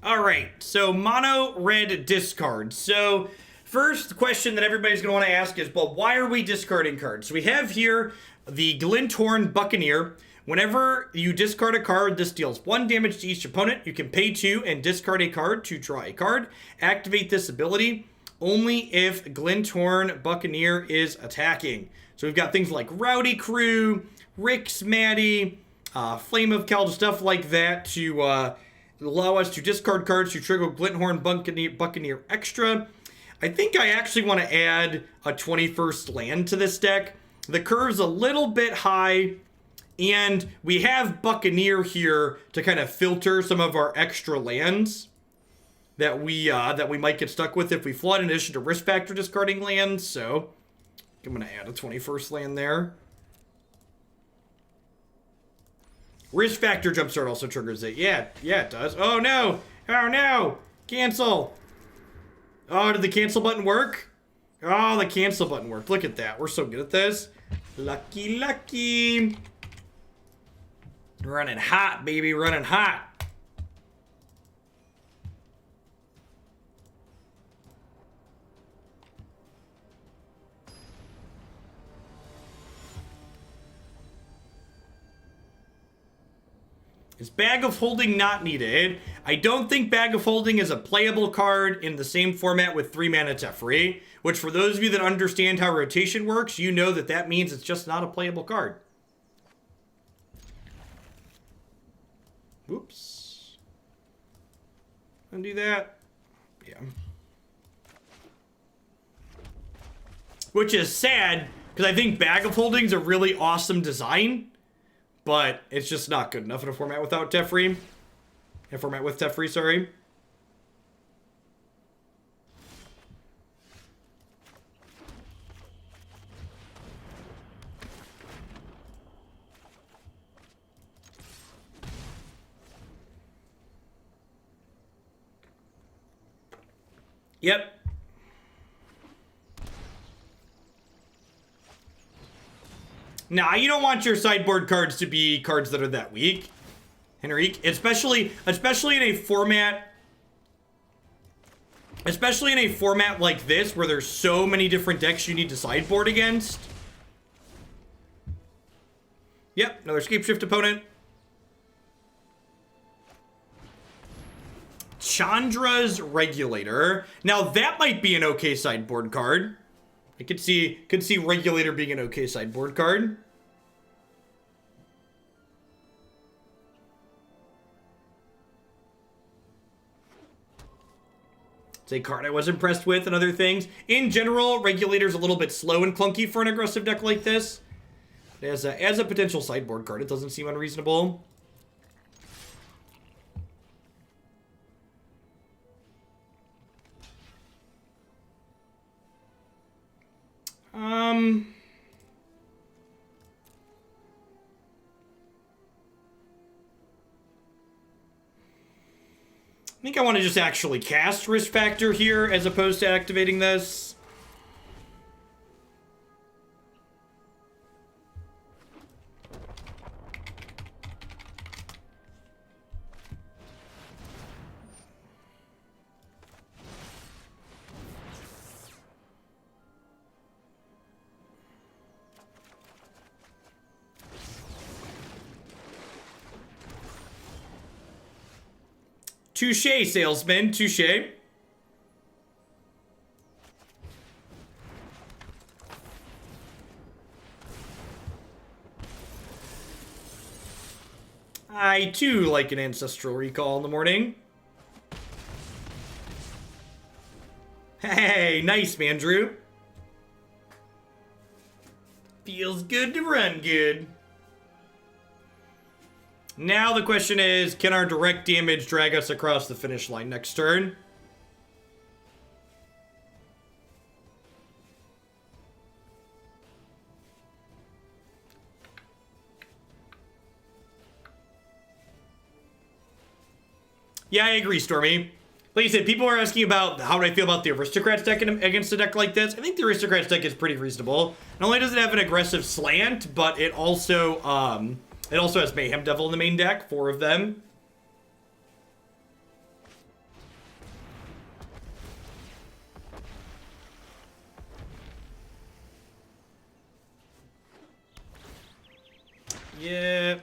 All right, so mono red discard. So first question that everybody's going to want to ask is, well, why are we discarding cards? So we have here the Glint-Horn Buccaneer. Whenever you discard a card, this deals 1 damage to each opponent. You can pay 2 and discard a card to draw a card. Activate this ability only if Glint-Horn Buccaneer is attacking. So we've got things like Rowdy Crew, Rix Maadi, Flame of Keld, stuff like that to allow us to discard cards to trigger Glint-Horn Buccaneer extra. I think I actually want to add a 21st land to this deck. The curve's a little bit high, and we have Buccaneer here to kind of filter some of our extra lands that we might get stuck with if we flood, in addition to risk factor discarding lands. So I'm going to add a 21st land there. Risk factor jumpstart also triggers it. Yeah, it does. Oh no! Oh no! Cancel! Oh, did the cancel button work? Oh, the cancel button worked. Look at that. We're so good at this. Lucky. Running hot, baby. Running hot. Is Bag of Holding not needed? I don't think Bag of Holding is a playable card in the same format with 3 mana Teferi, which for those of you that understand how rotation works, you know that that means it's just not a playable card. Oops. Undo that. Yeah. Which is sad, because I think Bag of Holding is a really awesome design, but it's just not good enough in a format without Teferi. In a format with Teferi, sorry. Yep. Nah, you don't want your sideboard cards to be cards that are that weak, Henrique. Especially in a format like this, where there's so many different decks you need to sideboard against. Yep, another Scapeshift opponent. Chandra's Regulator. Now that might be an okay sideboard card. I could see Regulator being an okay sideboard card. It's a card I was impressed with and other things. In general, Regulator's a little bit slow and clunky for an aggressive deck like this. As a potential sideboard card, it doesn't seem unreasonable. I think I want to just actually cast Risk Factor here as opposed to activating this. Touché, salesman. Touché. I, too, like an Ancestral Recall in the morning. Hey, nice, man, Drew. Feels good to run good. Now the question is, can our direct damage drag us across the finish line next turn? Yeah, I agree, Stormy. Like I said, people are asking about how do I feel about the Aristocrats deck against a deck like this. I think the Aristocrats deck is pretty reasonable. Not only does it have an aggressive slant, but it also has Mayhem Devil in the main deck, 4 of them. Yeah.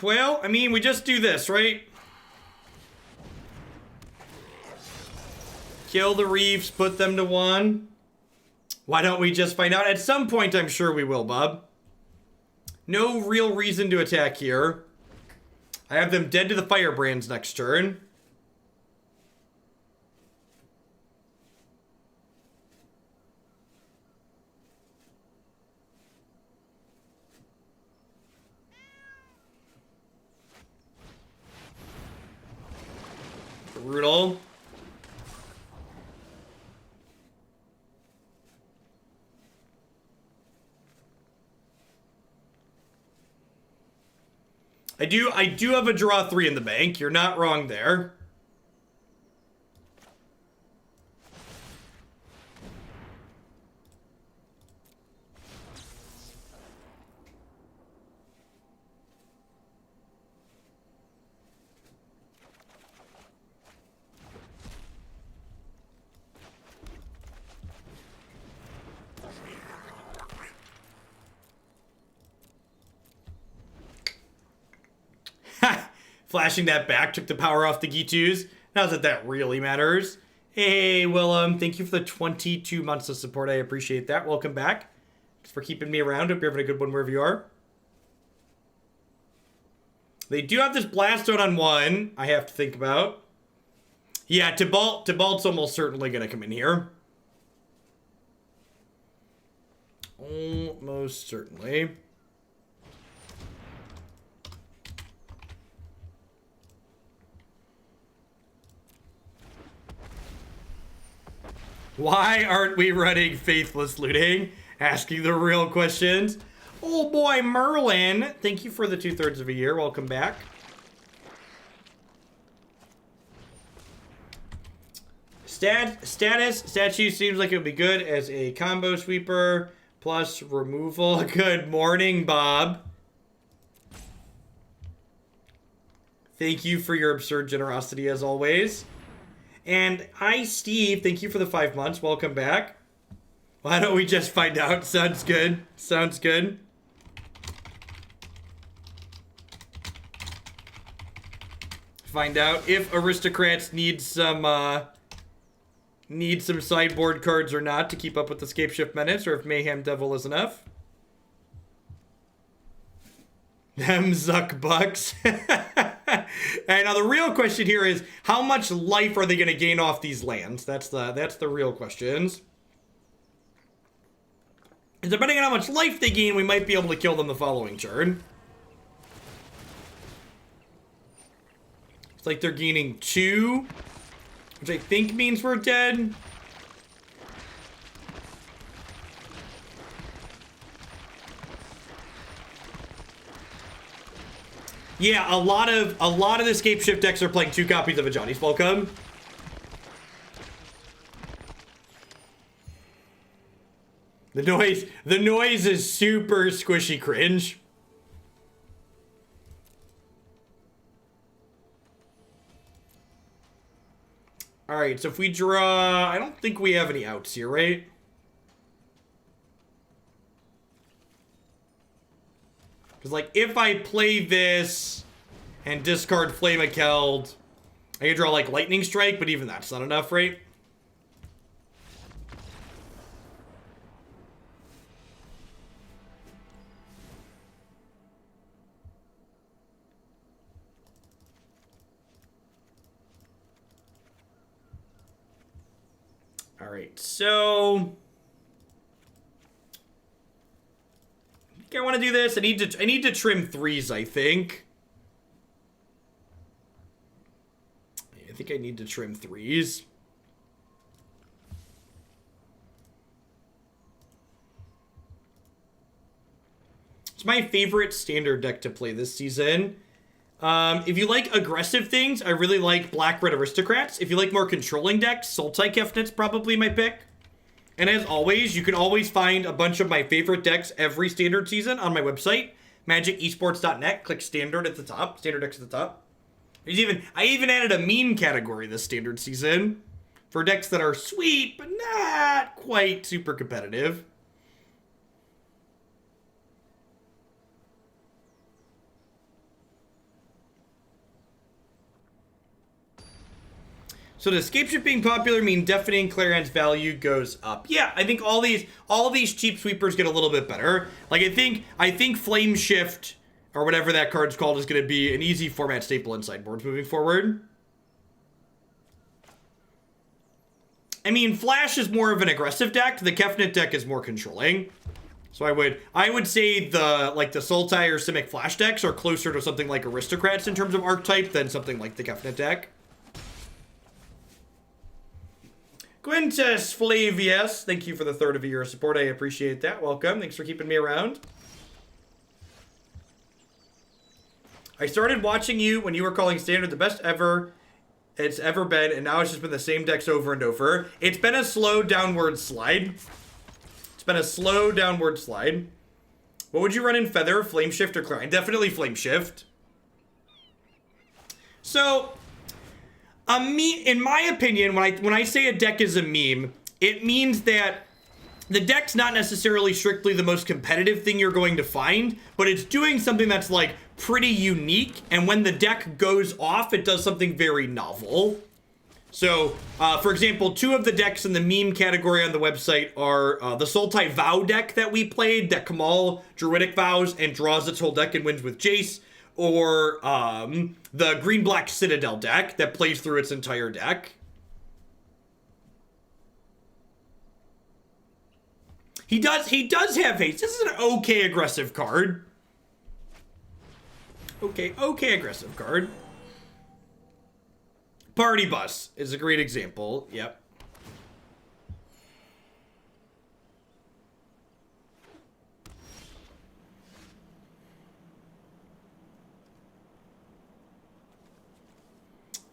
Well, I mean, we just do this, right? Kill the reefs, put them to 1. Why don't we just find out? At some point, I'm sure we will, Bob. No real reason to attack here. I have them dead to the Firebrands next turn. Brutal. I do have a draw 3 in the bank. You're not wrong there. Flashing that back took the power off the Ghitus. Not that that really matters. Hey, Willem, thank you for the 22 months of support. I appreciate that. Welcome back. Thanks for keeping me around. Hope you're having a good one wherever you are. They do have this Blast Zone on 1. I have to think about. Yeah, Tibalt's almost certainly going to come in here. Almost certainly. Why aren't we running Faithless Looting? Asking the real questions. Oh boy, Merlin. Thank you for the 2/3 of a year. Welcome back. Statue seems like it would be good as a combo sweeper plus removal. Good morning, Bob. Thank you for your absurd generosity as always. And hi, Steve. Thank you for the 5 months. Welcome back. Why don't we just find out? Sounds good. Sounds good. Find out if aristocrats need some sideboard cards or not to keep up with the Scapeshift Menace, or if Mayhem Devil is enough. Them Zuck Bucks. And now the real question here is, how much life are they going to gain off these lands? That's the real questions. And depending on how much life they gain, we might be able to kill them the following turn. It's like they're gaining 2, which I think means we're dead. Yeah, a lot of the Scapeshift decks are playing 2 copies of Ajani's Welcome. The noise is super squishy cringe. All right, so if we draw, I don't think we have any outs here, right? Because, like, if I play this and discard Flame of Keld, I can draw, like, Lightning Strike, but even that's not enough, right? All right, so I think I want to do this. I need to trim 3s, I think. I think I need to trim 3s. It's my favorite standard deck to play this season. If you like aggressive things, I really like Black-Red Aristocrats. If you like more controlling decks, Sultai Kefnit's probably my pick. And as always, you can always find a bunch of my favorite decks every standard season on my website, magicesports.net, click standard at the top, standard decks at the top. I even added a meme category this standard season for decks that are sweet, but not quite super competitive. So does Scape Shift being popular mean Deafening Clariant's value goes up? Yeah, I think all these cheap sweepers get a little bit better. Like I think Flame Shift or whatever that card's called is going to be an easy format staple in sideboards moving forward. I mean, Flash is more of an aggressive deck. The Kefnet deck is more controlling. So I would say the Sultai or Simic Flash decks are closer to something like Aristocrats in terms of archetype than something like the Kefnet deck. Quintus Flavius, thank you for the third of a year of support. I appreciate that. Welcome. Thanks for keeping me around. I started watching you when you were calling Standard the best ever it's ever been, and now it's just been the same decks over and over. It's been a slow downward slide. It's been a slow downward slide. What would you run in Feather, Flame Shift, or Clarion? Definitely Flame Shift. So, in my opinion, when I say a deck is a meme, it means that the deck's not necessarily strictly the most competitive thing you're going to find, but it's doing something that's like pretty unique, and when the deck goes off, it does something very novel. So, for example, two of the decks in the meme category on the website are the Sultai Vow deck that we played, that Kamal Druidic Vows and draws its whole deck and wins with Jace, or the Green-Black Citadel deck that plays through its entire deck. He does have haste. This is an okay aggressive card. Okay aggressive card. Party Bus is a great example. Yep.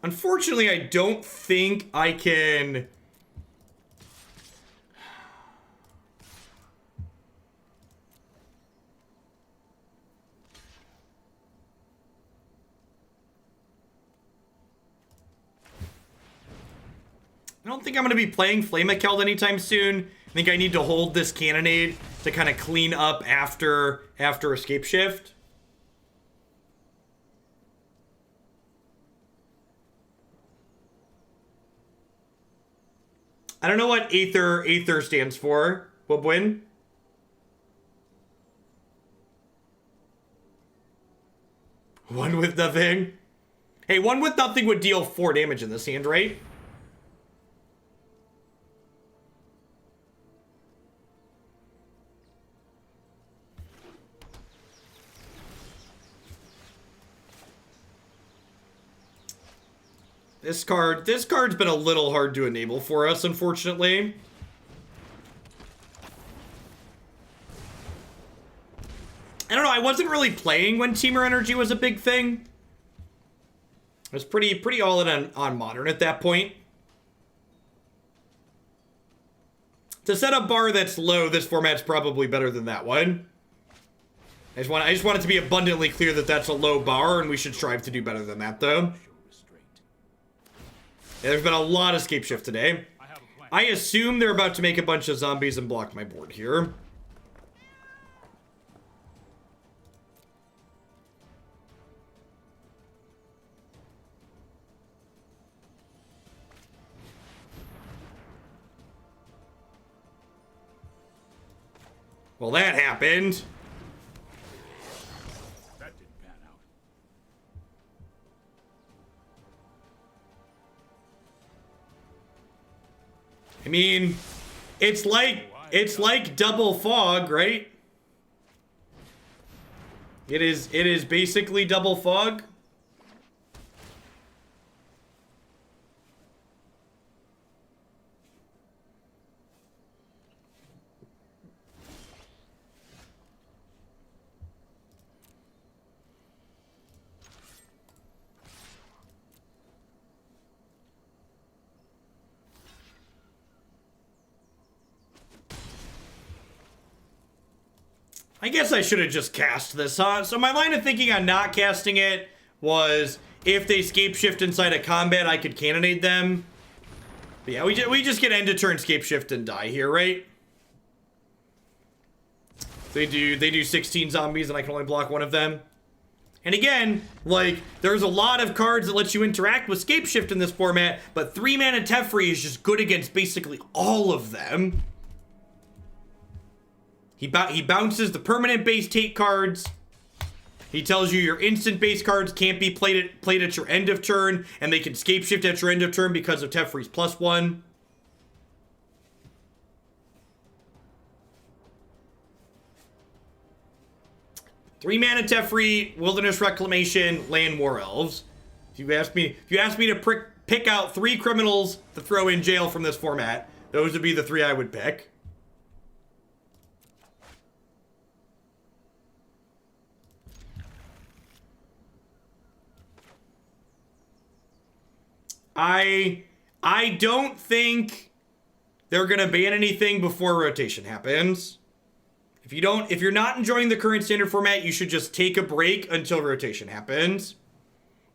Unfortunately, I don't think I can... I don't think I'm going to be playing Flame of Keld anytime soon. I think I need to hold this Cannonade to kind of clean up after Escape Shift. I don't know what Aether stands for. Wobwin? One with nothing. Hey, one with nothing would deal 4 damage in this hand, right? This card's been a little hard to enable for us, unfortunately. I don't know, I wasn't really playing when Teamer Energy was a big thing. I was pretty all in on Modern at that point. To set a bar that's low, this format's probably better than that one. I just want it to be abundantly clear that that's a low bar, and we should strive to do better than that, though. Yeah, there's been a lot of Escape Shift today. I assume they're about to make a bunch of zombies and block my board here. Well, that happened. I mean, it's like double fog, right? It is basically double fog. I guess I should have just cast this, huh? So my line of thinking on not casting it was if they scape shift inside a combat, I could cannonade them. But yeah, we just get end of turn scape shift and die here, right? They do 16 zombies and I can only block one of them. And again, like, there's a lot of cards that let you interact with scape shift in this format, but 3-mana Teferi is just good against basically all of them. He bounces the permanent base take cards. He tells you your instant base cards can't be played at your end of turn, and they can scape shift at your end of turn because of Teferi's +1. Three mana Teferi, Wilderness Reclamation, Land War Elves. If you ask me to pick out 3 criminals to throw in jail from this format, those would be the 3 I would pick. I don't think they're gonna ban anything before rotation happens. If you're not enjoying the current standard format, you should just take a break until rotation happens.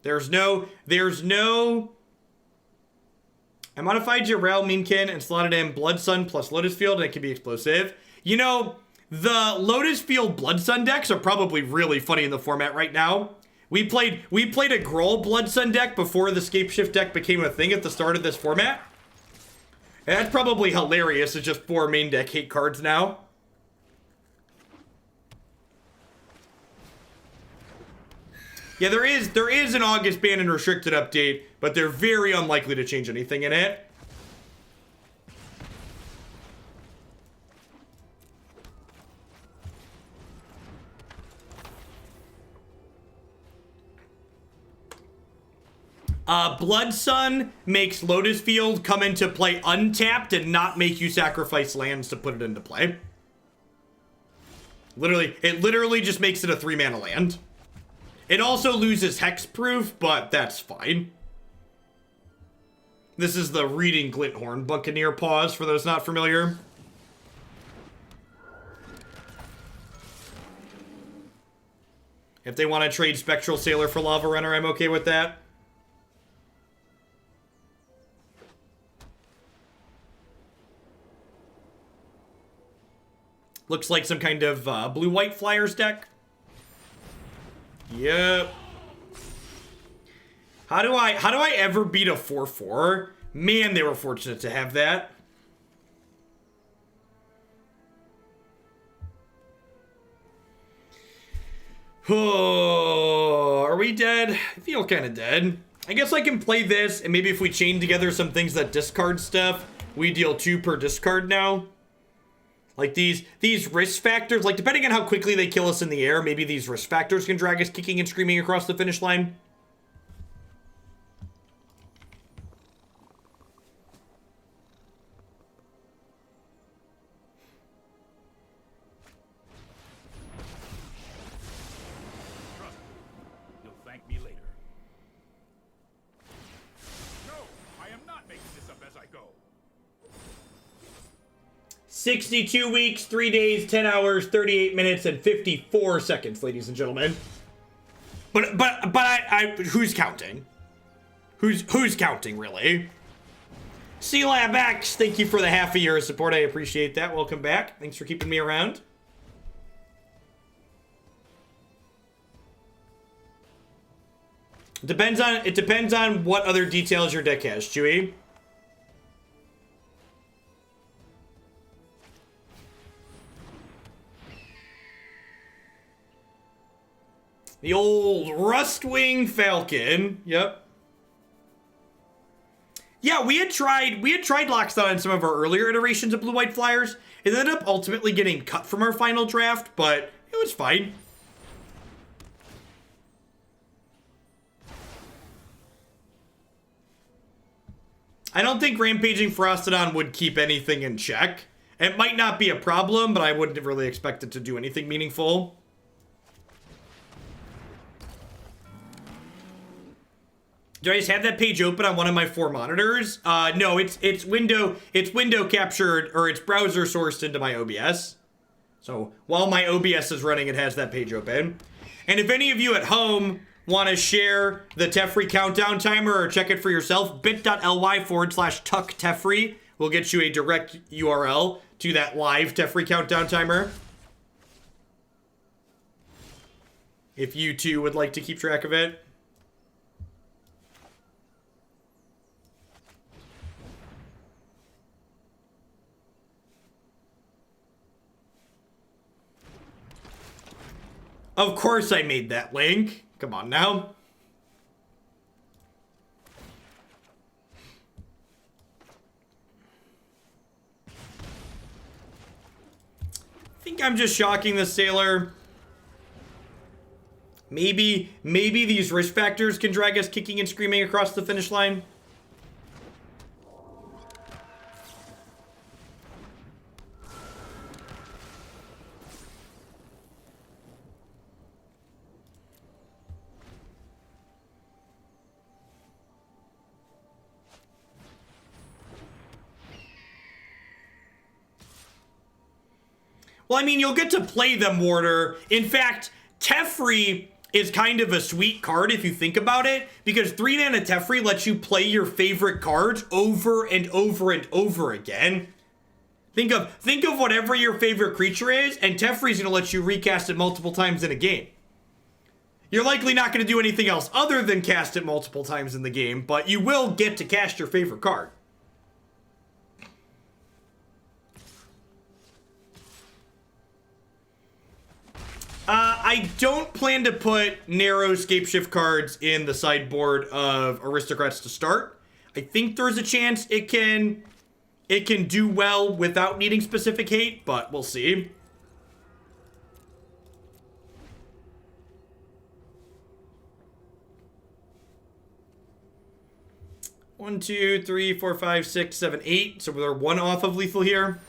I modified Jarrell Minkin and slotted in Blood Sun plus Lotus Field, and it can be explosive. You know, the Lotus Field Blood Sun decks are probably really funny in the format right now. We played a Groll Blood Sun deck before the Scape Shift deck became a thing at the start of this format. And that's probably hilarious. It's just 4 main deck hate cards now. Yeah, there is an August ban and restricted update, but they're very unlikely to change anything in it. Blood Sun makes Lotus Field come into play untapped and not make you sacrifice lands to put it into play. It literally just makes it a 3-mana land. It also loses hexproof, but that's fine. This is the reading Glint-Horn Buccaneer pause for those not familiar. If they want to trade Spectral Sailor for Lavarunner, I'm okay with that. Looks like some kind of blue-white Flyers deck. Yep. How do I ever beat a 4/4? Man, they were fortunate to have that. Oh, are we dead? I feel kind of dead. I guess I can play this, and maybe if we chain together some things that discard stuff, we deal 2 per discard now. Like these risk factors, like depending on how quickly they kill us in the air, maybe these risk factors can drag us kicking and screaming across the finish line. Trust me. You'll thank me later. No, I am not making this up as I go. 62 weeks, 3 days, 10 hours, 38 minutes, and 54 seconds, ladies and gentlemen. But who's counting? Who's counting, really? C-Lab X, thank you for the half a year of support. I appreciate that. Welcome back. Thanks for keeping me around. It depends on what other details your deck has, Chewy. The old Rustwing Falcon. Yep. Yeah, we had tried Lockstone in some of our earlier iterations of Blue-White Flyers. It ended up ultimately getting cut from our final draft, but it was fine. I don't think Rampaging Frostodon would keep anything in check. It might not be a problem, but I wouldn't really expect it to do anything meaningful. Do I just have that page open on one of my 4 monitors? No, it's window captured, or it's browser sourced into my OBS. So while my OBS is running, it has that page open. And if any of you at home want to share the Teferi countdown timer or check it for yourself, bit.ly/Tuck Teferi will get you a direct URL to that live Teferi countdown timer. If you too would like to keep track of it. Of course I made that link. Come on now. I think I'm just shocking the sailor. Maybe these risk factors can drag us kicking and screaming across the finish line. Well, I mean, you'll get to play them, Warder. In fact, Teferi is kind of a sweet card if you think about it, because 3-mana Teferi lets you play your favorite cards over and over and over again. Think of whatever your favorite creature is, and Teferi's gonna let you recast it multiple times in a game. You're likely not gonna do anything else other than cast it multiple times in the game, but you will get to cast your favorite card. I don't plan to put narrow Scapeshift cards in the sideboard of Aristocrats to start. I think there's a chance it can do well without needing specific hate, but we'll see. One, two, three, four, five, six, seven, eight. So we're one off of lethal here.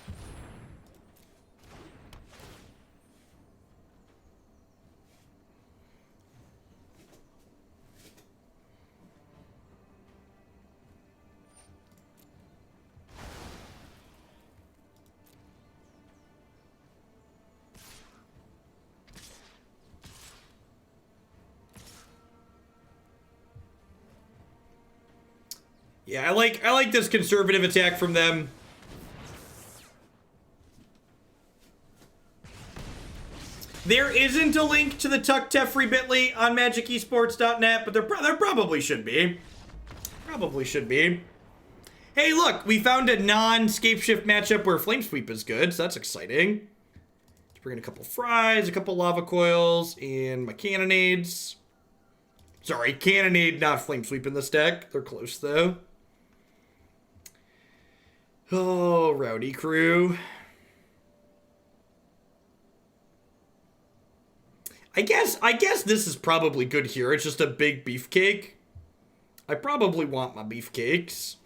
Yeah, I like this conservative attack from them. There isn't a link to the Tuck Teferi Bitly on magicesports.net, but there probably should be. Probably should be. Hey, look, we found a non-Scapeshift matchup where Flame Sweep is good, so that's exciting. Let's bring in a couple Fries, a couple Lava Coils, and my Cannonades. Sorry, Cannonade, not Flame Sweep in this deck. They're close, though. Oh, Rowdy Crew. I guess this is probably good here. It's just a big beefcake. I probably want my beefcakes.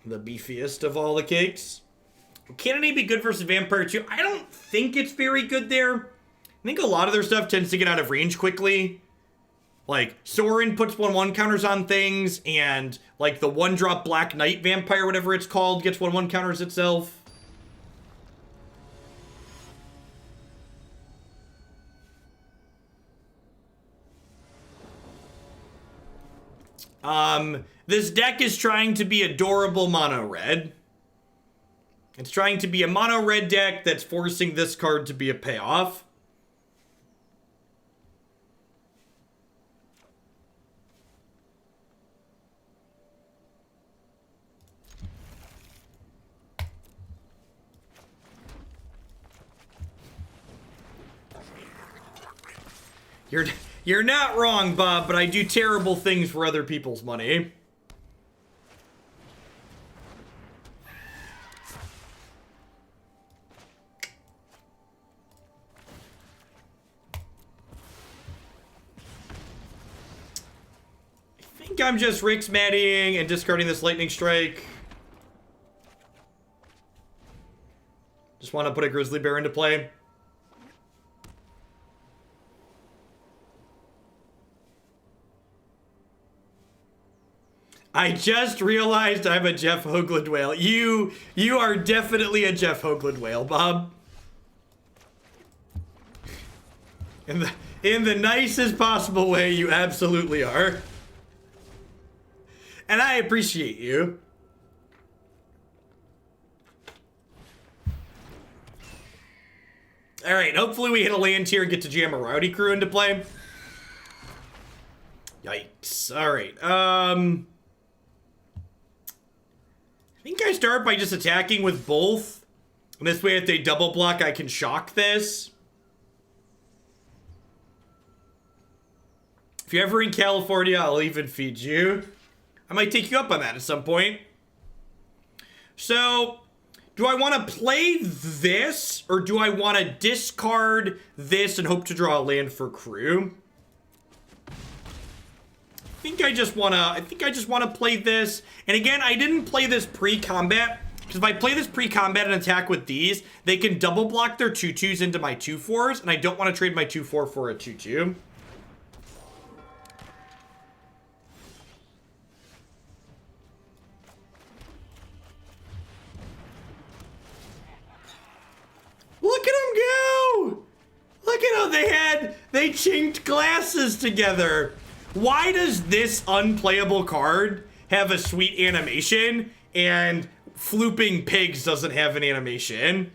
The beefiest of all the cakes. Can it be good versus Vampire 2? I don't think it's very good there. I think a lot of their stuff tends to get out of range quickly. Like, Sorin puts 1/1 counters on things, and, like, the 1-drop Black Knight Vampire, whatever it's called, gets 1/1 counters itself. This deck is trying to be adorable mono red. It's trying to be a mono red deck that's forcing this card to be a payoff. You're not wrong, Bob, but I do terrible things for other people's money. I think I'm just Rix Maadieing and discarding this Lightning Strike. Just want to put a Grizzly Bear into play. I just realized I'm a Jeff Hoagland whale. You are definitely a Jeff Hoagland whale, Bob. In the nicest possible way, you absolutely are. And I appreciate you. Alright, hopefully we hit a land here and get to jam a Rowdy Crew into play. Yikes. Alright, I think I start by just attacking with both. And this way, if they double block, I can shock this. If you're ever in California, I'll even feed you. I might take you up on that at some point. So, do I want to play this, or do I want to discard this and hope to draw a land for crew? I think I just want to play this. And again, I didn't play this pre-combat, because if I play this pre-combat and attack with these, they can double block their 2/2s into my 2/4s, and I don't want to trade my 2/4 for a 2/2. Look at them go! Look at how they chinked glasses together. Why does this unplayable card have a sweet animation and Flooping Pigs doesn't have an animation?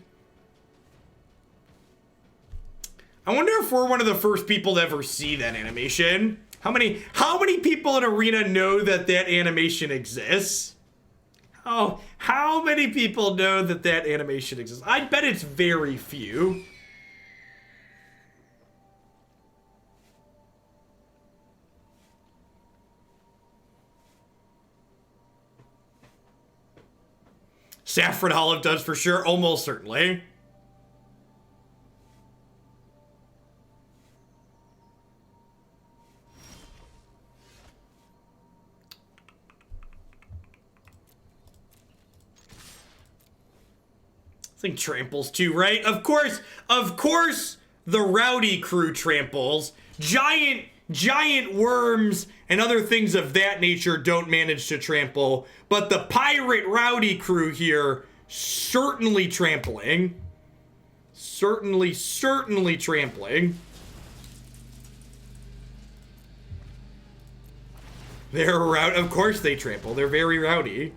I wonder if we're one of the first people to ever see that animation. How many people in Arena know that animation exists? Oh, how many people know that animation exists? I bet it's very few. Saffron Olive does for sure, almost certainly. I think tramples too, right? Of course, the Rowdy Crew tramples. Giant worms and other things of that nature don't manage to trample, but the pirate Rowdy Crew here certainly trampling. Certainly trampling. They're rowdy. Of course they trample. They're very rowdy.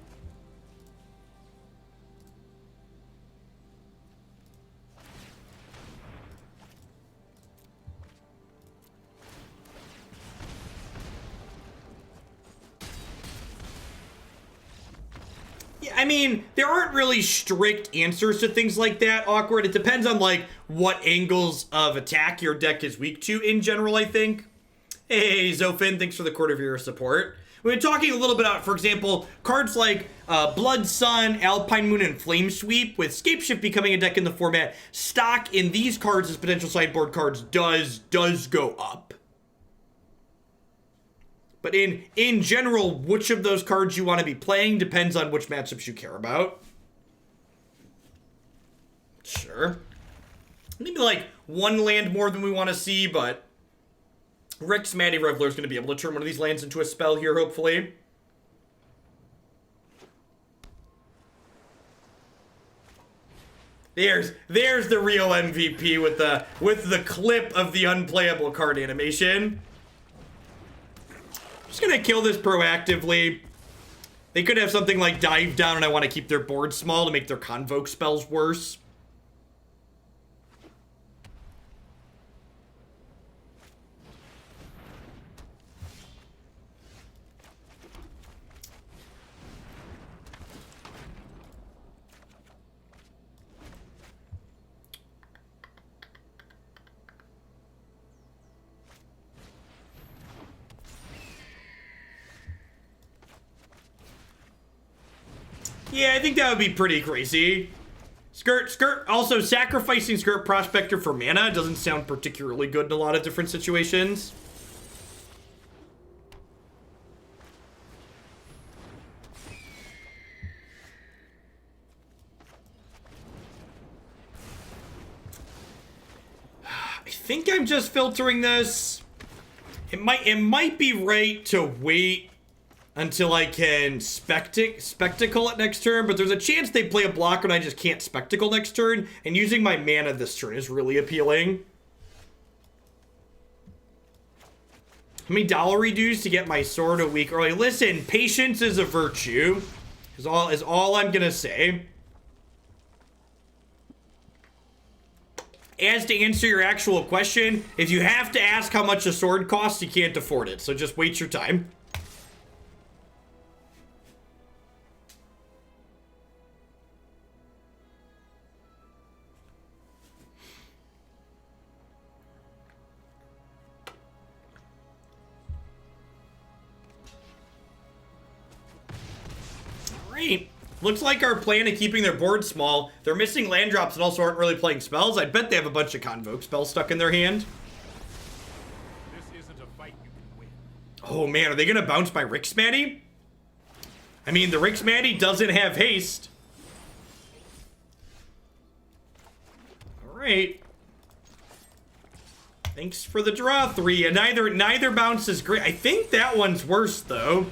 I mean, there aren't really strict answers to things like that, Awkward. It depends on, like, what angles of attack your deck is weak to in general, I think. Hey, Zofin, thanks for the quarter of your support. We've been talking a little bit about, for example, cards like Blood Sun, Alpine Moon, and Flame Sweep, with Scapeshift becoming a deck in the format. Stock in these cards as potential sideboard cards does go up. But in general, which of those cards you want to be playing depends on which matchups you care about. Sure. Maybe like one land more than we want to see, but Rix Maadi Reveler is going to be able to turn one of these lands into a spell here, hopefully. There's the real MVP with the clip of the unplayable card animation. Just gonna kill this proactively. They could have something like Dive Down, and I want to keep their board small to make their Convoke spells worse. Yeah, I think that would be pretty crazy. Skirt, also sacrificing Skirt Prospector for mana doesn't sound particularly good in a lot of different situations. I think I'm just filtering this. It might be right to wait until I can spectacle it next turn, but there's a chance they play a block and I just can't spectacle next turn, and using my mana this turn is really appealing. How many dollar reduce to get my sword a week early? Listen, patience is a virtue, is all I'm gonna say. As to answer your actual question, if you have to ask how much a sword costs, you can't afford it, so just wait your time. Alright. Looks like our plan of keeping their board small. They're missing land drops and also aren't really playing spells. I bet they have a bunch of Convoke spells stuck in their hand. This isn't a fight you can win. Oh man, are they gonna bounce my Rix Maadi? I mean, the Rix Maadi doesn't have haste. Alright. Thanks for the draw, 3. And neither bounce is great. I think that one's worse though.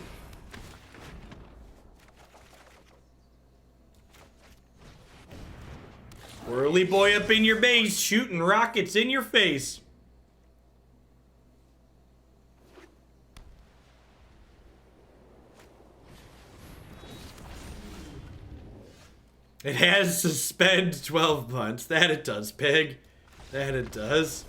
Whirly boy up in your base, shooting rockets in your face. It has suspend 12 months. That it does, pig. That it does.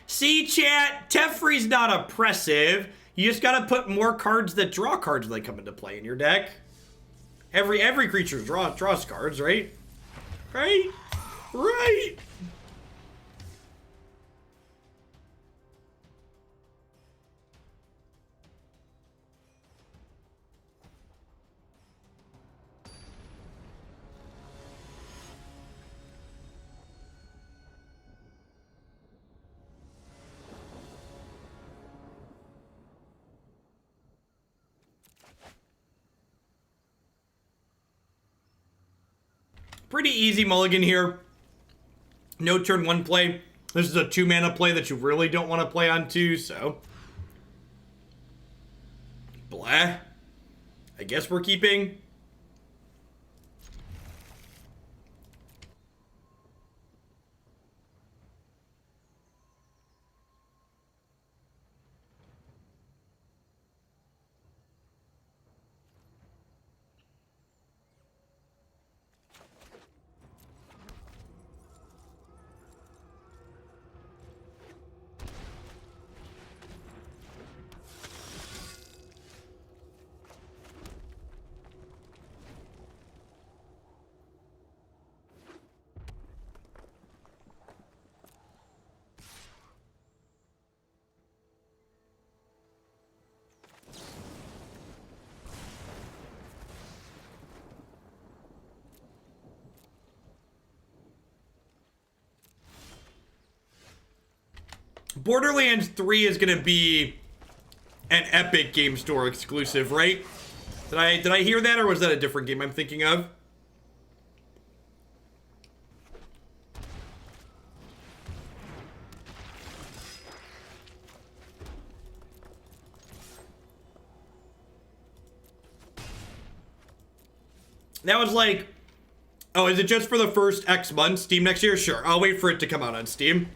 See, chat, Teferi's not oppressive. You just gotta put more cards that draw cards when they come into play in your deck. Every creature draws cards, right? Right? Right! Pretty easy mulligan here. No turn 1 play. This is a 2 mana play that you really don't want to play on 2, so. Blah. I guess we're keeping. Borderlands 3 is gonna be an Epic Game Store exclusive, right? Did I hear that, or was that a different game I'm thinking of? That was like, oh, is it just for the first X months? Steam next year? Sure, I'll wait for it to come out on Steam.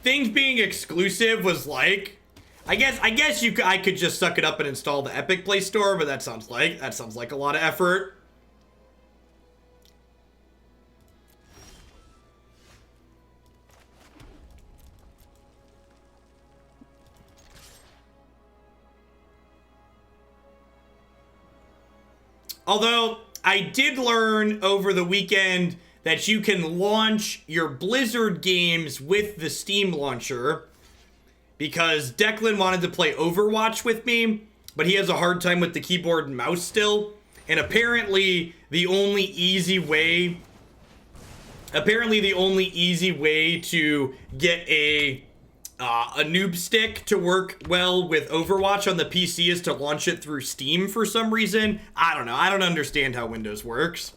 Things being exclusive was like, I guess I could just suck it up and install the Epic Play Store, but that sounds like a lot of effort. Although I did learn over the weekend that you can launch your Blizzard games with the Steam launcher, because Declan wanted to play Overwatch with me, but he has a hard time with the keyboard and mouse still. And apparently the only easy way Apparently the only easy way to get a noob stick to work well with Overwatch on the PC is to launch it through Steam for some reason. I don't know. I don't understand how Windows works.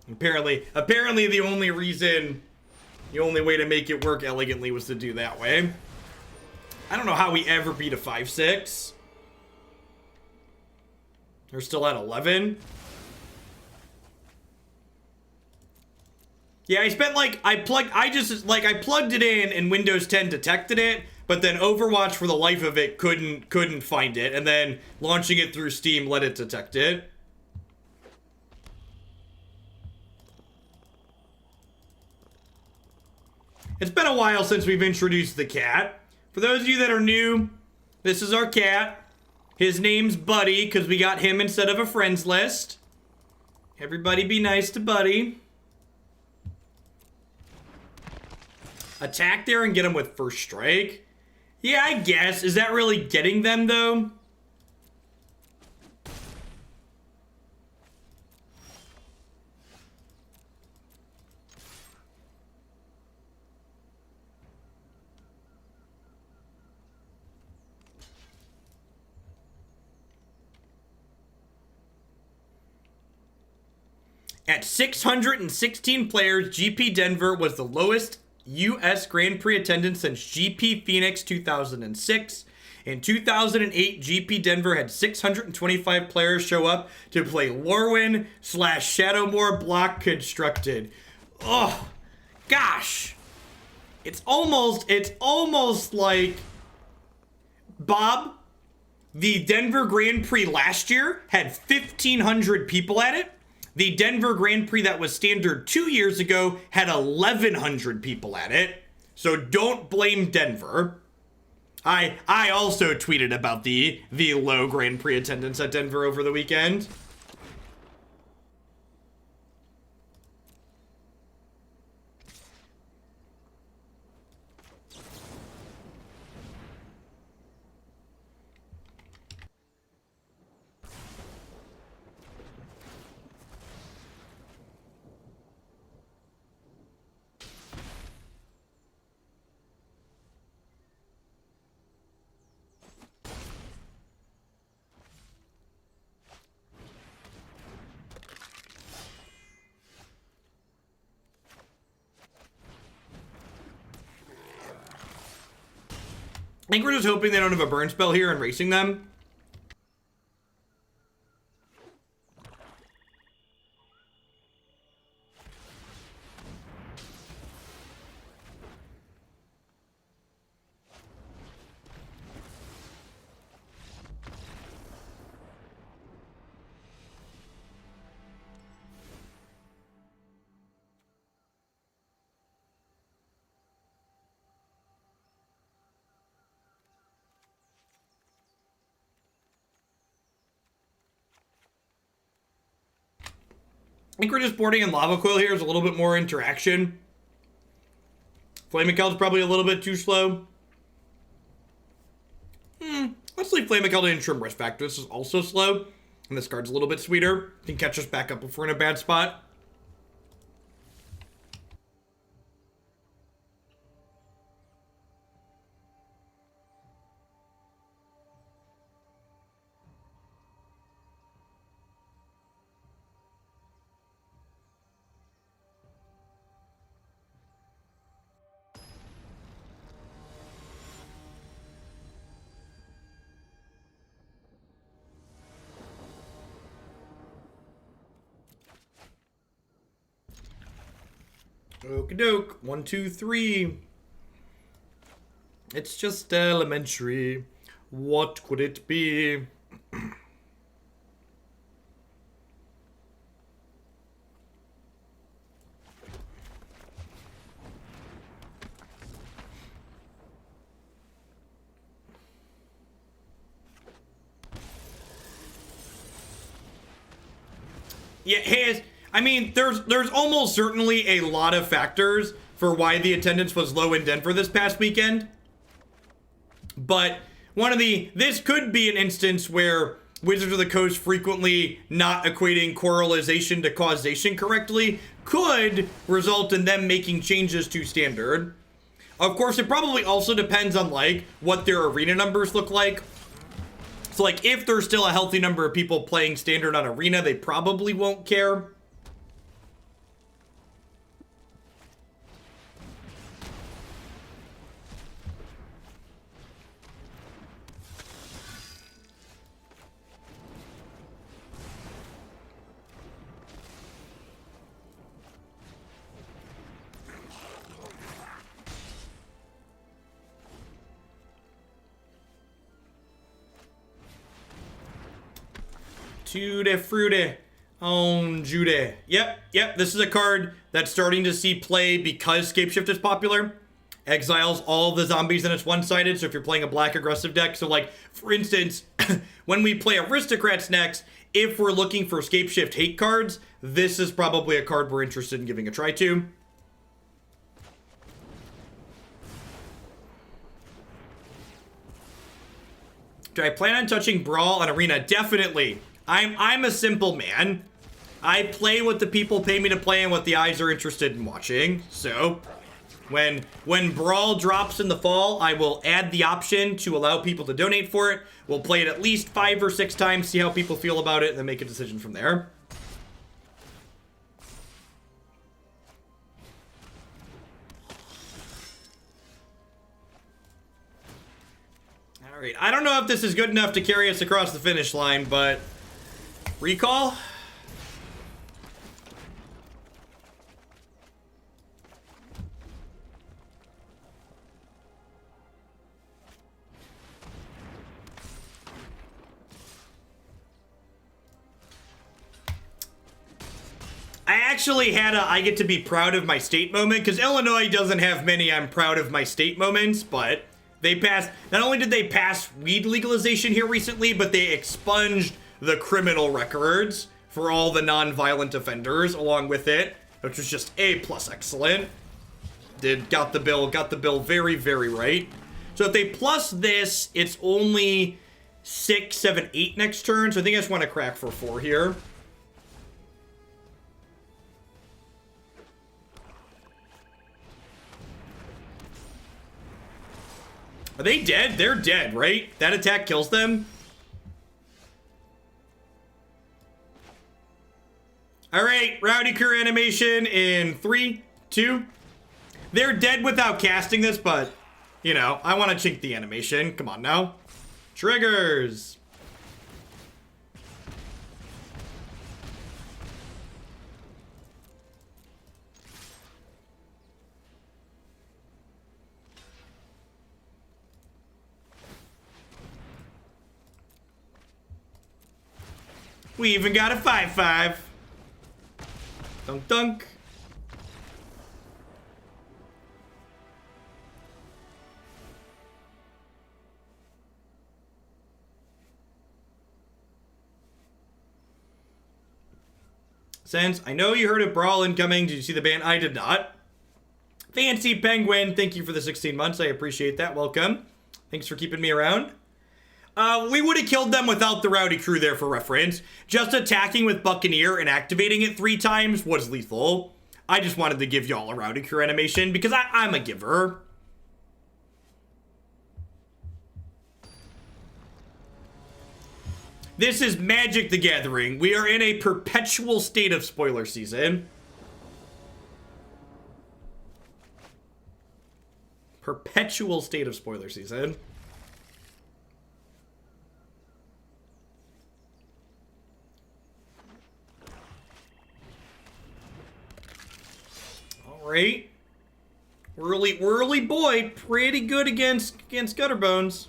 Apparently the only way to make it work elegantly was to do that way. I don't know how we ever beat a 5-6. They're still at 11. Yeah, I spent like, I plugged it in and Windows 10 detected it, but then Overwatch for the life of it couldn't find it, and then launching it through Steam let it detect it. It's been a while since we've introduced the cat. For those of you that are new, this is our cat. His name's Buddy, because we got him instead of a friends list. Everybody be nice to Buddy. Attack there and get him with first strike. Yeah, I guess. Is that really getting them, though? At 616 players, GP Denver was the lowest U.S. Grand Prix attendance since GP Phoenix 2006. In 2008, GP Denver had 625 players show up to play Lorwyn / Shadowmoor block constructed. Oh, gosh. It's almost like, Bob, the Denver Grand Prix last year had 1,500 people at it. The Denver Grand Prix that was standard 2 years ago had 1,100 people at it. So don't blame Denver. I also tweeted about the low Grand Prix attendance at Denver over the weekend. I think we're just hoping they don't have a burn spell here and racing them. I think we're just boarding in Lava Coil here. There's a little bit more interaction. Flame of Keld's probably a little bit too slow. Let's leave Flame of Keld in Trim Risk Factor. This is also slow. And this card's a little bit sweeter. Can catch us back up if we're in a bad spot. Okie doke. 1, 2, 3. It's just elementary. What could it be? Yeah, I mean, there's almost certainly a lot of factors for why the attendance was low in Denver this past weekend. But this could be an instance where Wizards of the Coast frequently not equating correlation to causation correctly could result in them making changes to standard. Of course, it probably also depends on, like, what their arena numbers look like. So, like, if there's still a healthy number of people playing standard on arena, they probably won't care. Tutti frutti on Jude. Yep, this is a card that's starting to see play because Scapeshift is popular. Exiles all the zombies and it's one-sided, so if you're playing a black aggressive deck, so like, for instance, when we play Aristocrats next, if we're looking for Scapeshift hate cards, this is probably a card we're interested in giving a try to. Do I plan on touching Brawl on Arena? Definitely. I'm a simple man. I play what the people pay me to play and what the eyes are interested in watching. So, when Brawl drops in the fall, I will add the option to allow people to donate for it. We'll play it at least 5 or 6 times, see how people feel about it, and then make a decision from there. All right, I don't know if this is good enough to carry us across the finish line, but recall? I actually had a I get to be proud of my state moment, because Illinois doesn't have many I'm proud of my state moments, but they passed, not only did they pass weed legalization here recently, but they expunged the criminal records for all the non-violent offenders along with it, which was just A+ excellent. Got the bill very, very right. So if they plus this, it's only 6, 7, 8 next turn, so I think I just want to crack for 4 here. Are they dead? They're dead, right? That attack kills them? Alright, Rowdy Crew animation in 3, 2. They're dead without casting this, but, you know, I want to chink the animation. Come on now. Triggers. We even got a 5/5. Dunk dunk. Sense, I know you heard of Brawl incoming. Did you see the ban? I did not. Fancy Penguin, thank you for the 16 months. I appreciate that. Welcome. Thanks for keeping me around. We would have killed them without the Rowdy Crew there for reference. Just attacking with Buccaneer and activating it 3 times was lethal. I just wanted to give y'all a Rowdy Crew animation because I'm a giver. This is Magic the Gathering. We are in a perpetual state of spoiler season. Perpetual state of spoiler season. Right? Whirly boy, pretty good against Gutterbones.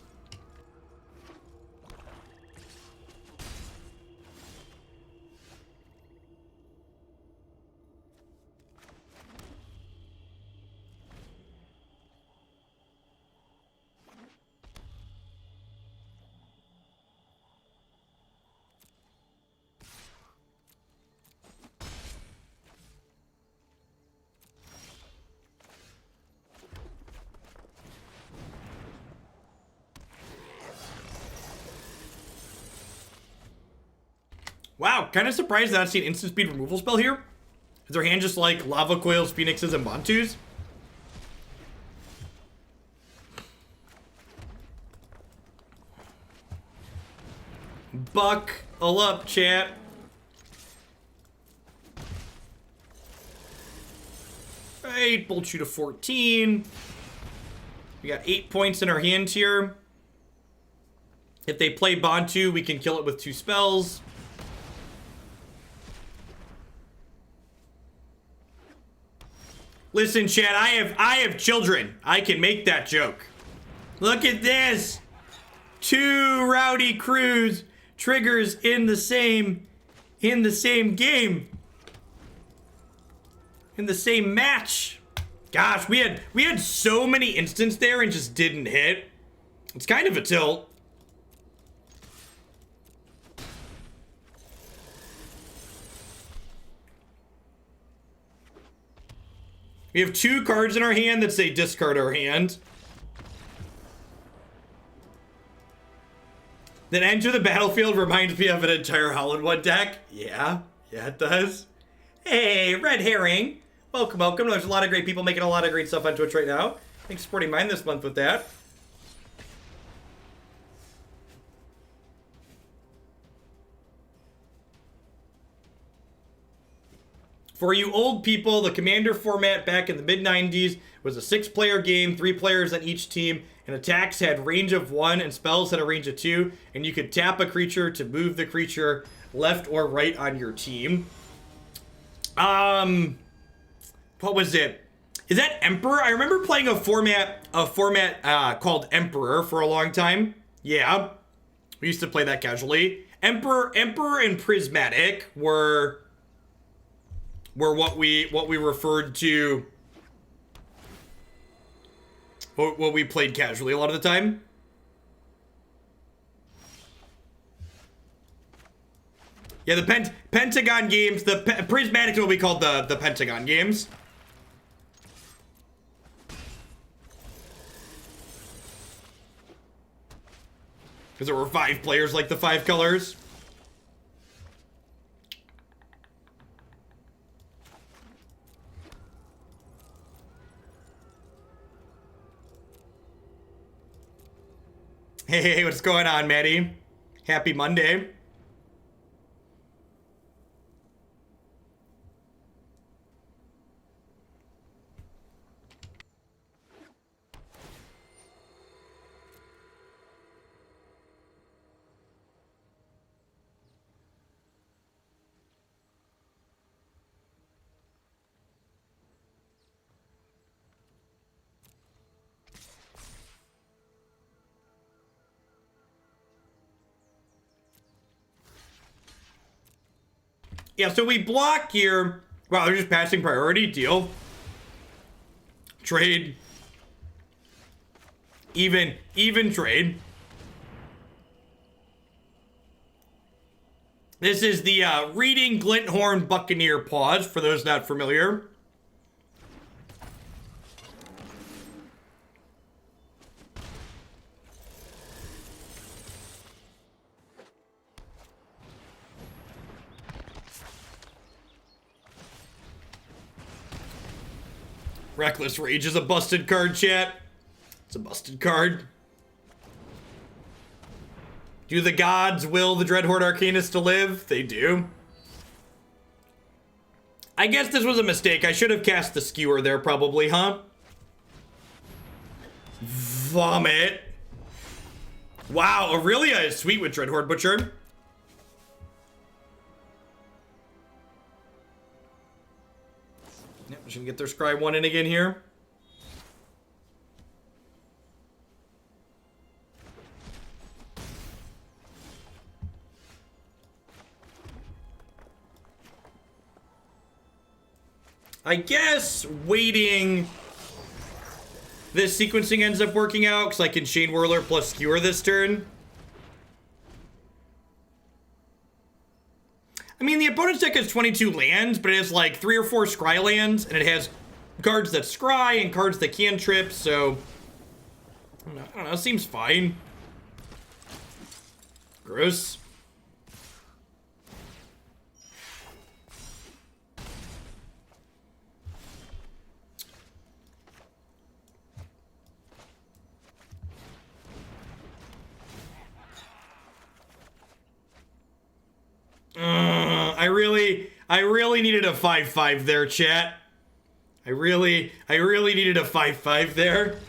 Wow, kind of surprised that I've seen instant speed removal spell here. Is their hand just like Lava Coils, Phoenixes, and Bantus? Buckle up, chat. Right, bolt shoot to 14. We got 8 points in our hand here. If they play Bantu, we can kill it with 2 spells. Listen, chat, I have children. I can make that joke. Look at this. 2 Rowdy Crews triggers in the same game. In the same match. Gosh, we had so many instants there and just didn't hit. It's kind of a tilt. We have 2 cards in our hand that say discard our hand. Then enter the battlefield reminds me of an entire Holland 1 deck. Yeah, it does. Hey, Red Herring. Welcome, welcome. There's a lot of great people making a lot of great stuff on Twitch right now. Thanks for supporting mine this month with that. For you old people, the Commander format back in the mid-90s was a 6-player game, 3 players on each team, and attacks had range of 1 and spells had a range of 2, and you could tap a creature to move the creature left or right on your team. What was it? Is that Emperor? I remember playing a format called Emperor for a long time. Yeah, we used to play that casually. Emperor and Prismatic were what we referred to, what we played casually a lot of the time. Yeah, the Pentagon games, the Prismatic is what we called the Pentagon games. Because there were 5 players like the 5 colors. Hey, what's going on, Maddie? Happy Monday. Yeah, so we block here. Wow, they're just passing priority. Deal. Trade. Even trade. This is the reading Glint-Horn Buccaneer pause, for those not familiar. Reckless Rage is a busted card, chat. It's a busted card. Do the gods will the Dreadhorde Arcanist to live? They do. I guess this was a mistake. I should have cast the Skewer there probably, huh? Vomit. Wow, Aurelia is sweet with Dreadhorde Butcher. Yep, just gonna get their Scry 1 in again here. I guess waiting this sequencing ends up working out because I can Chainwhirler plus Skewer this turn. I mean, the opponent's deck has 22 lands, but it has like 3 or 4 Scry lands, and it has cards that Scry and cards that cantrip, so I don't know, seems fine. Gross. really needed a 5-5 there, chat. I really needed a 5-5 there.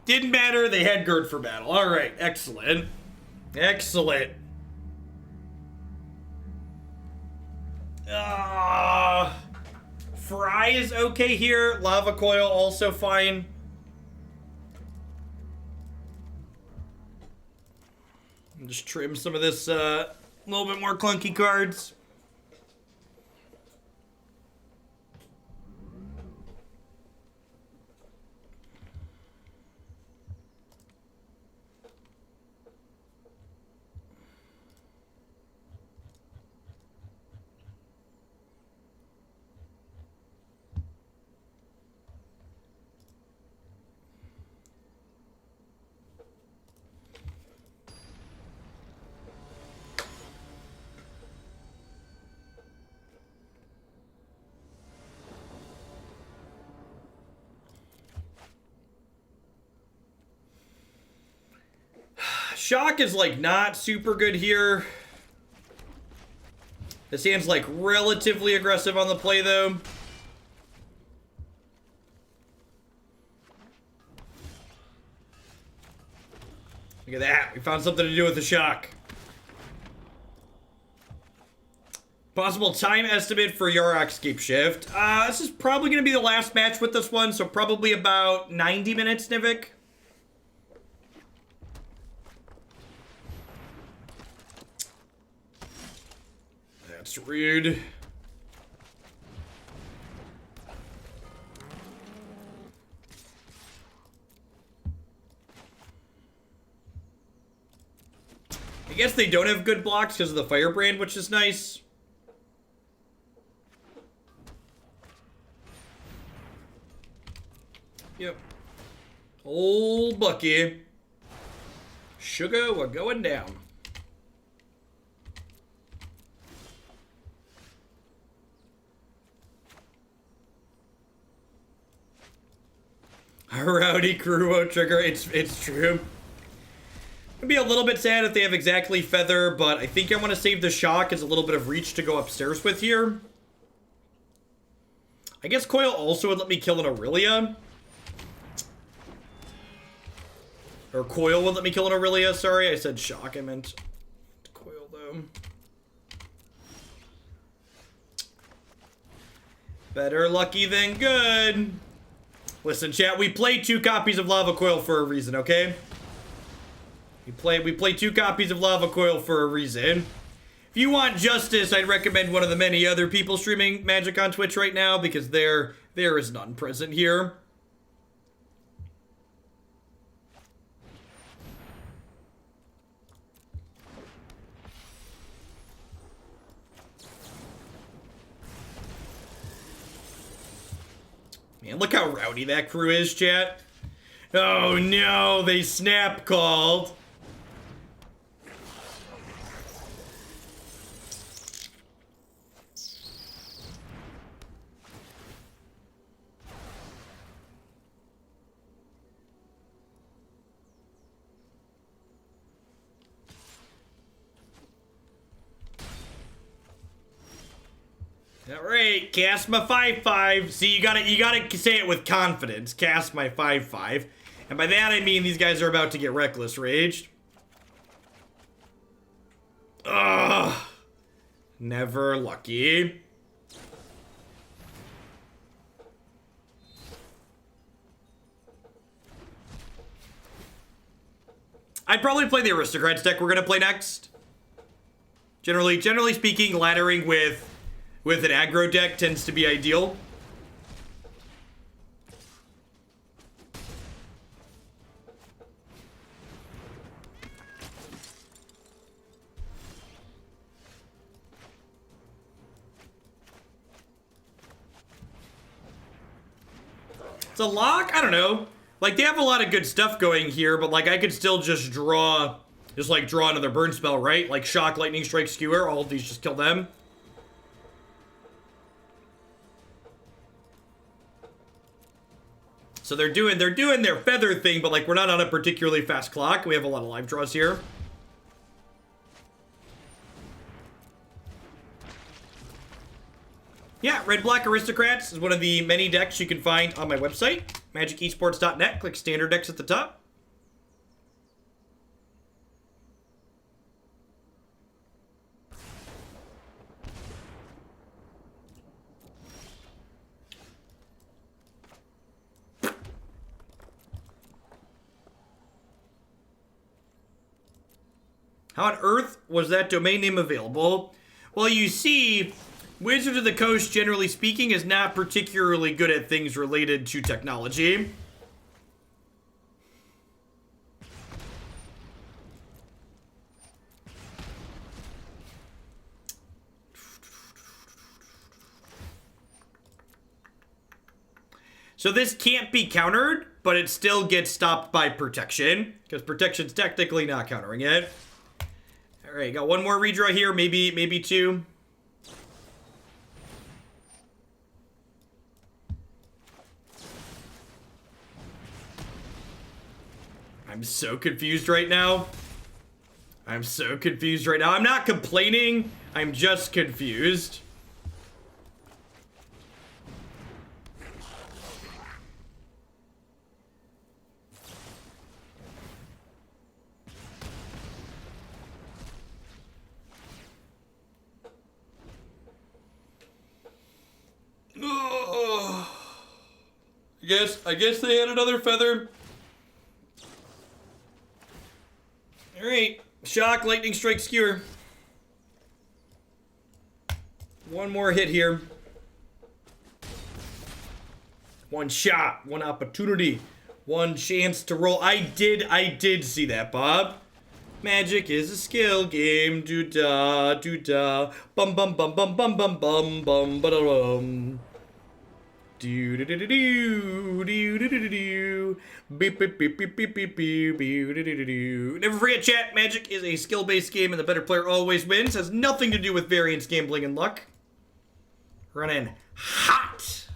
Didn't matter, they had Gird for battle. Alright, excellent. Excellent. Fry is okay here. Lava Coil also fine. Just trim some of this little bit more clunky cards. Shock is like not super good here. This hand's like relatively aggressive on the play though. Look at that. We found something to do with the shock. Possible time estimate for Yarok's Scape Shift. This is probably going to be the last match with this one, so probably about 90 minutes, Nivik. That's rude. I guess they don't have good blocks because of the Firebrand, which is nice. Yep. Old Bucky. Sugar, we're going down. Rowdy Crew won't trigger. It's true. I'd be a little bit sad if they have exactly Feather, but I think I want to save the shock as a little bit of reach to go upstairs with here. I guess Coil also would let me kill an Aurelia. Or Coil would let me kill an Aurelia, sorry. I said shock, I meant Coil though. Better lucky than good. Listen, chat, we play 2 copies of Lava Coil for a reason, okay? We play 2 copies of Lava Coil for a reason. If you want justice, I'd recommend one of the many other people streaming Magic on Twitch right now, because there is none present here. Man, look how rowdy that crew is, chat. Oh no, they snap called. Alright, cast my 5-5. See, you gotta say it with confidence. Cast my 5-5. And by that I mean these guys are about to get reckless raged. Ugh. Never lucky. I'd probably play the Aristocrats deck we're gonna play next. Generally speaking, laddering with an aggro deck tends to be ideal. It's a lock? I don't know. Like, they have a lot of good stuff going here, but like I could still just draw another burn spell, right? Like Shock, Lightning Strike, Skewer, all of these just kill them. So they're doing their feather thing, but like we're not on a particularly fast clock. We have a lot of live draws here. Yeah, Red Black Aristocrats is one of the many decks you can find on my website, magicesports.net. Click Standard Decks at the top. How on earth was that domain name available? Well, you see, Wizards of the Coast, generally speaking, is not particularly good at things related to technology. So this can't be countered, but it still gets stopped by protection, because protection's technically not countering it. All right, got one more redraw here, maybe two. I'm so confused right now. I'm not complaining. I'm just confused. I guess they had another feather. All right, shock, lightning strike, skewer. One more hit here. One shot, one opportunity, one chance to roll. I did see that, Bob. Magic is a skill game. Do da, bum bum bum bum bum bum bum bum ba dum. Do do do do do do do do do beep beep beep beep beep beep beep do do do do. Never forget, chat. Magic is a skill-based game, and the better player always wins. Has nothing to do with variance, gambling, and luck. Running hot.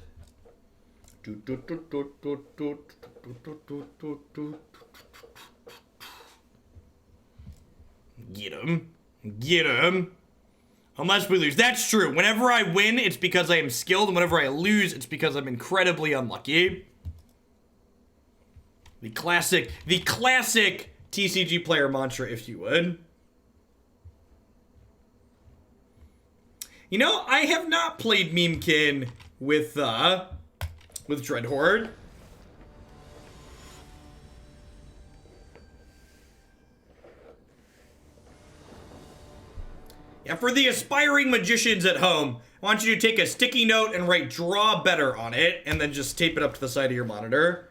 Get him. Get him. Unless we lose. That's true. Whenever I win, it's because I am skilled, and whenever I lose, it's because I'm incredibly unlucky. The classic TCG player mantra, if you would. You know, I have not played Memekin with Dreadhorde. Yeah, for the aspiring magicians at home, I want you to take a sticky note and write "draw better" on it, and then just tape it up to the side of your monitor.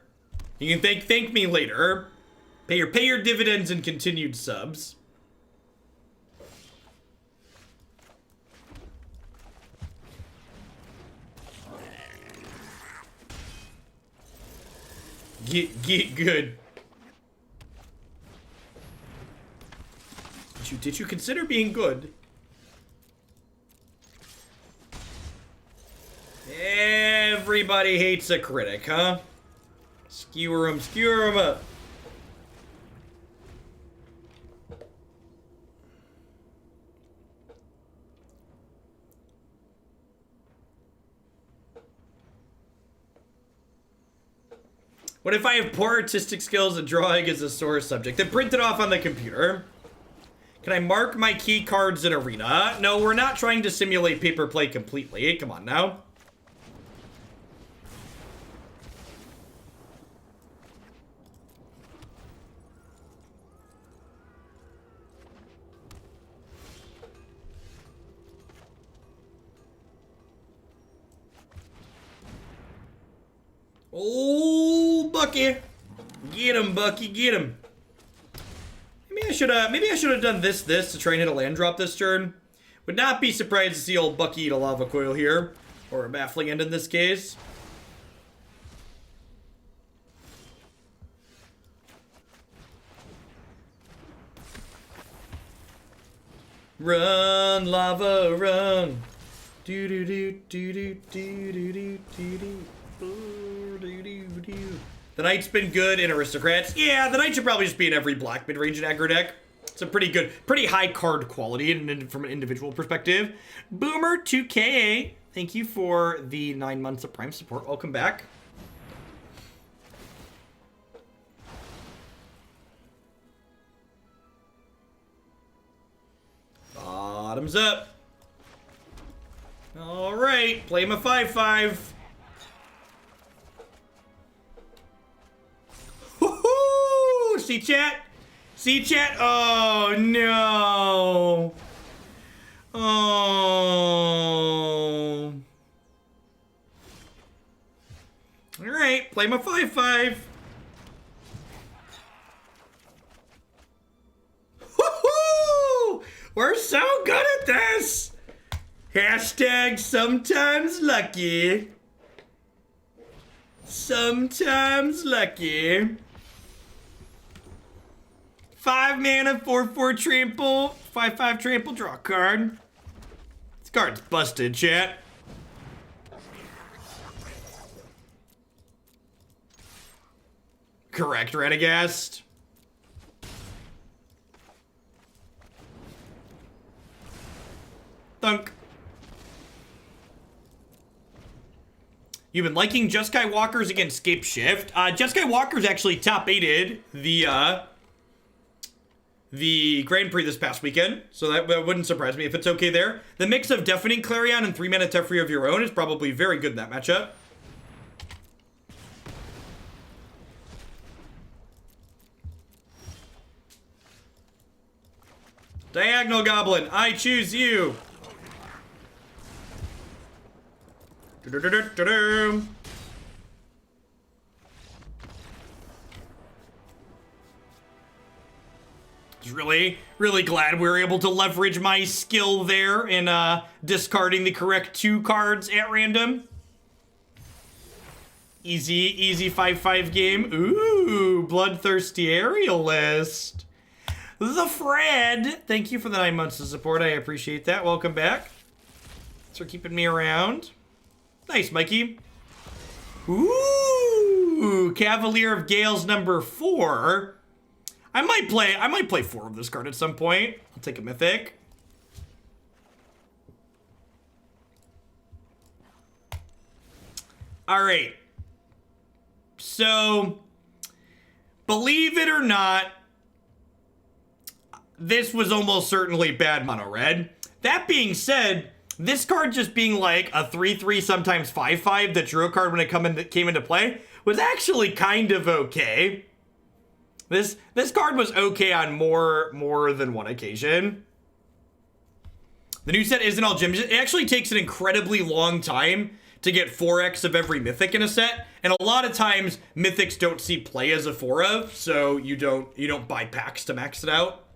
You can thank me later. Pay your dividends and continued subs. Get good. Did you consider being good? Everybody hates a critic, huh? Skewer 'em up. What if I have poor artistic skills and drawing is a sore subject? Then print it off on the computer. Can I mark my key cards in Arena? No, we're not trying to simulate paper play completely. Come on now. Oh, Bucky. Get him, Bucky, get him. Maybe I should have done this to try and hit a land drop this turn. Would not be surprised to see old Bucky eat a Lava Coil here. Or a Baffling End in this case. Run, lava, run. Do do do do do do do do do do. The Knight's been good in Aristocrats. Yeah, the Knight should probably just be in every black mid-range and aggro deck. It's a pretty good, pretty high card quality from an individual perspective. Boomer 2KA, thank you for the 9 months of Prime support. Welcome back. Bottoms up. All right, play him a 5/5. Woohoo! See chat? See chat? Oh no. Oh. All right, play him a 5/5. Woohoo! We're so good at this. Hashtag sometimes lucky. Sometimes lucky. 5 mana, 4/4 trample, 5/5 trample, draw a card. This card's busted, chat. Correct, Radagast. Thunk. You've been liking Jeskai Walkers against Scape Shift. Jeskai Walkers actually top 8'd the Grand Prix this past weekend, so that wouldn't surprise me if it's okay there. The mix of Deafening Clarion and 3 mana Teferi of your own is probably very good in that matchup. Diagonal Goblin, I choose you. Just really glad we were able to leverage my skill there in discarding the correct 2 cards at random. Easy 5/5 game. Ooh, Bloodthirsty Aerialist. The Fred, thank you for the 9 months of support. I appreciate that. Welcome back. Thanks for keeping me around. Nice, Mikey. Ooh, Cavalier of Gales number 4. I might play 4 of this card at some point. I'll take a mythic. All right. So, believe it or not, this was almost certainly bad mono red. That being said, this card just being like a 3/3, sometimes 5/5 that drew a card when it came into play was actually kind of okay. This card was okay on more than one occasion. The new set isn't all gems. It actually takes an incredibly long time to get 4x of every mythic in a set, and a lot of times mythics don't see play as a 4 of, so you don't buy packs to max it out.